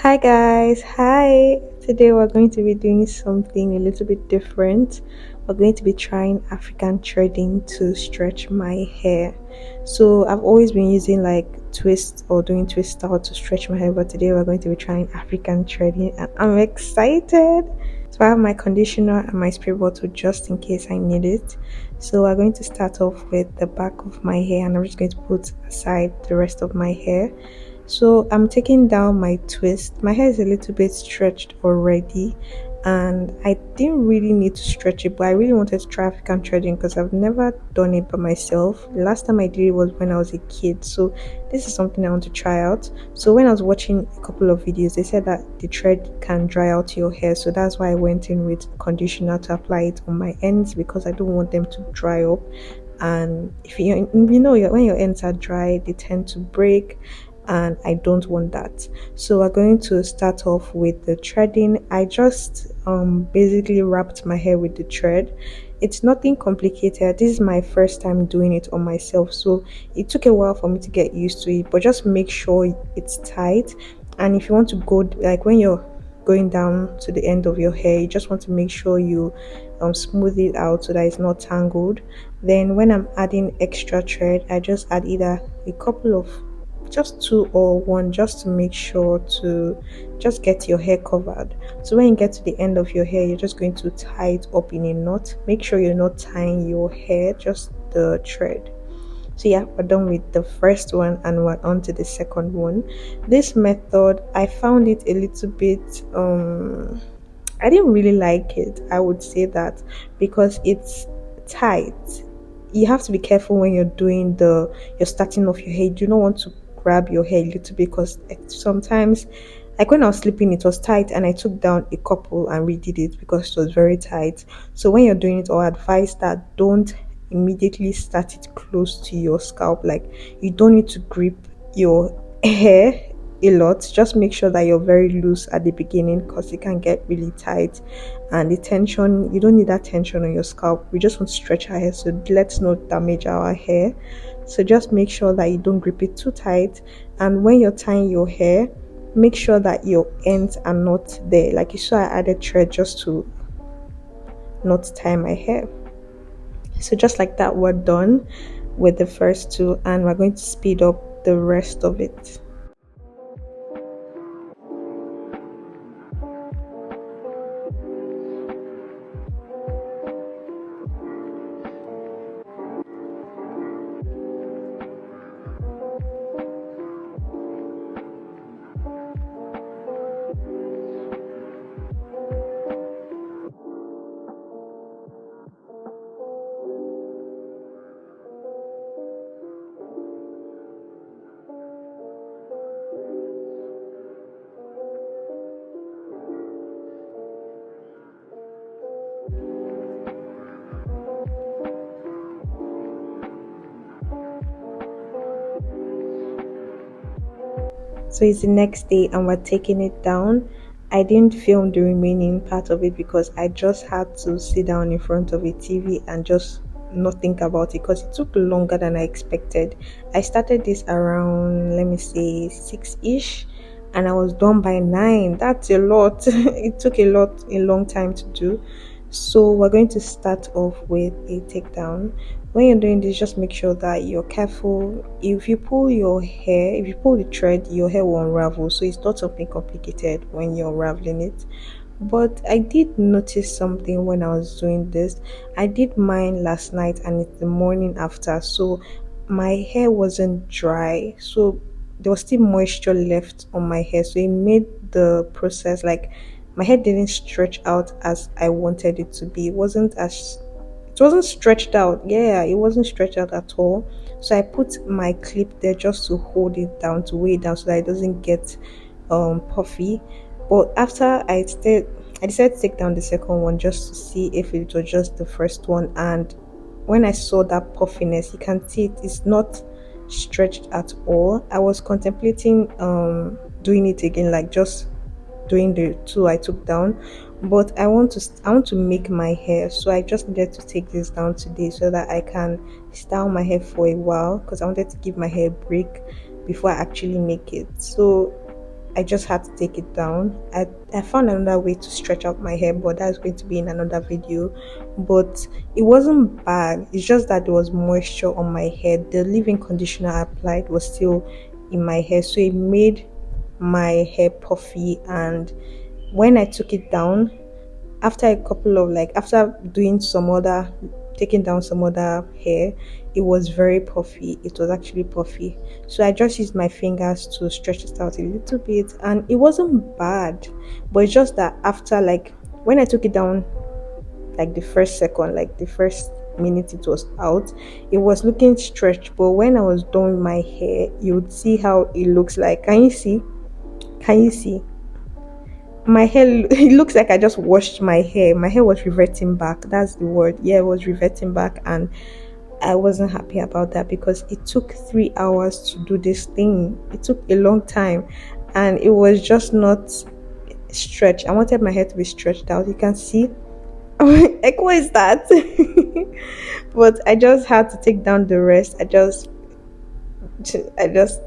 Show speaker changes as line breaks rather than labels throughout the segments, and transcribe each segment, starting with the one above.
Hi guys, hi. Today we're going to be doing something a little bit different. We're going to be trying African threading to stretch my hair. So I've always been using like twist or doing twist style to stretch my hair, but today we're going to be trying African threading and I'm excited. So I have my conditioner and my spray bottle just in case I need it. So we're going to start off with the back of my hair and I'm just going to put aside the rest of my hair. So I'm taking down my twist. My hair is a little bit stretched already, and I didn't really need to stretch it, but I really wanted to try African threading because I've never done it by myself. The last time I did it was when I was a kid, so this is something I want to try out. So when I was watching a couple of videos, they said that the thread can dry out your hair, so that's why I went in with conditioner to apply it on my ends because I don't want them to dry up. And if when your ends are dry, they tend to break and I don't want that. So we're going to start off with the threading. I just basically wrapped my hair with the thread. It's nothing complicated. This is my first time doing it on myself, so it took a while for me to get used to it, but just make sure it's tight. And if you want to go, like when you're going down to the end of your hair, you just want to make sure you smooth it out so that it's not tangled. Then when I'm adding extra thread, I just add either a couple of, just two or one, just to make sure to just get your hair covered. So when you get to the end of your hair, you're just going to tie it up in a knot. Make sure you're not tying your hair, just the thread. So yeah, we're done with the first one and we're on to the second one. This method, I found it a little bit I didn't really like it, I would say that, because it's tight. You have to be careful when you're doing you're starting off your hair. You do not want to grab your hair a little bit because sometimes, like when I was sleeping, it was tight and I took down a couple and redid it because it was very tight. So when you're doing it, I'll advise that don't immediately start it close to your scalp. Like, you don't need to grip your hair a lot. Just make sure that you're very loose at the beginning because it can get really tight, and the tension, you don't need that tension on your scalp. We just want to stretch our hair, so let's not damage our hair. So just make sure that you don't grip it too tight, and when you're tying your hair, make sure that your ends are not there. Like you saw, I added thread just to not tie my hair. So just like that, we're done with the first two and we're going to speed up the rest of it. So it's the next day and we're taking it down. I didn't film the remaining part of it because I just had to sit down in front of a TV and just not think about it because it took longer than I expected. I started this around, let me say, 6ish, and I was done by 9. That's a lot. It took a long time to do. So we're going to start off with a takedown. When you're doing this, just make sure that you're careful. If you pull the thread, your hair will unravel. So it's not something complicated when you're unraveling it. But I did notice something when I was doing this. I did mine last night and it's the morning after, so my hair wasn't dry, so there was still moisture left on my hair, so it made the process, like, my hair didn't stretch out as I wanted it to be. It wasn't stretched out. Yeah, it wasn't stretched out at all. So I put my clip there just to hold it down, to weigh it down so that it doesn't get puffy. But after I decided to take down the second one just to see if it was just the first one, and when I saw that puffiness, you can see it's not stretched at all. I was contemplating doing it again, like just doing the two I took down, but I want to make my hair, so I just needed to take this down today so that I can style my hair for a while because I wanted to give my hair a break before I actually make it. So I just had to take it down. I found another way to stretch out my hair, but that's going to be in another video. But it wasn't bad, it's just that there was moisture on my hair. The leave-in conditioner I applied was still in my hair, so it made my hair puffy. And when I took it down, after a couple of like after doing some other taking down some other hair, it was very puffy. It was actually puffy, so I just used my fingers to stretch it out a little bit, and it wasn't bad. But it's just that after, like, when I took it down, like the first second, like the first minute it was out, it was looking stretched. But when I was done with my hair, you would see how it looks like. Can you see my hair? It looks like I just washed my hair. My hair was reverting back. That's the word. Yeah, it was reverting back, and I wasn't happy about that because it took 3 hours to do this thing. It took a long time, and it was just not stretched. I wanted my hair to be stretched out. You can see. Like, what is that? But I just had to take down the rest. I just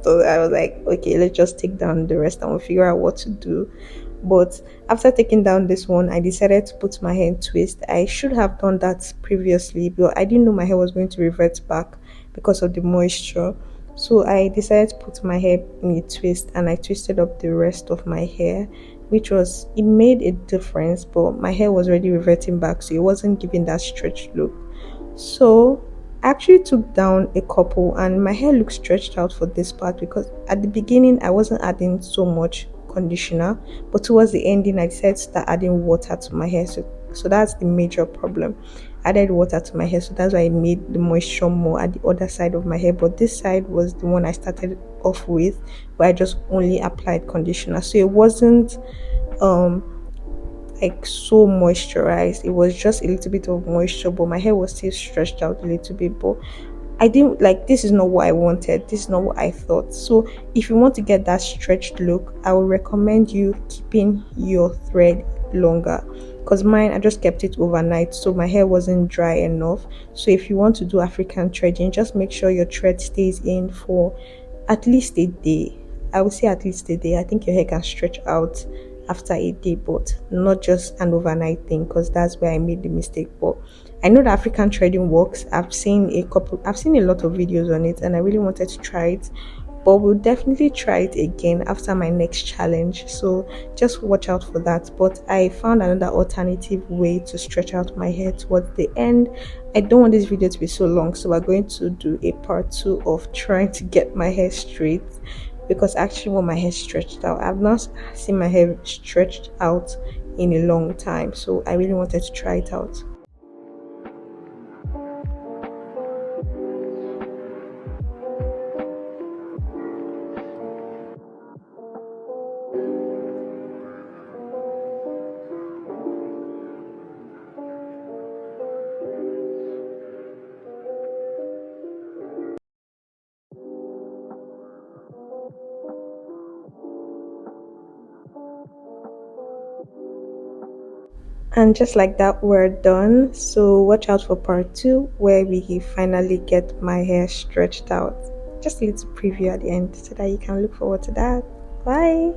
thought, I was like, okay, let's just take down the rest and we'll figure out what to do. But after taking down this one, I decided to put my hair in twist. I should have done that previously, but I didn't know my hair was going to revert back because of the moisture. So I decided to put my hair in a twist, and I twisted up the rest of my hair, which was, it made a difference, but my hair was already reverting back, so it wasn't giving that stretched look. So I actually took down a couple, and my hair looked stretched out for this part because at the beginning I wasn't adding so much conditioner, but towards the ending I decided to start adding water to my hair. So that's the major problem. I added water to my hair, so that's why I made the moisture more at the other side of my hair. But this side was the one I started off with, where I just only applied conditioner, so it wasn't um like so moisturized. It was just a little bit of moisture, but my hair was still stretched out a little bit. But I didn't like, this is not what I wanted, this is not what I thought. So if you want to get that stretched look, I would recommend you keeping your thread longer, because mine, I just kept it overnight, so my hair wasn't dry enough. So if you want to do African threading, just make sure your thread stays in for at least a day. I would say at least a day. I think your hair can stretch out after a day, but not just an overnight thing, because that's where I made the mistake. But I know that African threading works. I've seen a lot of videos on it, and I really wanted to try it. But we'll definitely try it again after my next challenge, so just watch out for that. But I found another alternative way to stretch out my hair towards the end. I don't want this video to be so long, so we're going to do a part 2 of trying to get my hair straight, because I actually want my hair stretched out. I've not seen my hair stretched out in a long time, so I really wanted to try it out. And just like that, we're done. So watch out for part 2, where we finally get my hair stretched out. Just a little preview at the end so that you can look forward to that. Bye.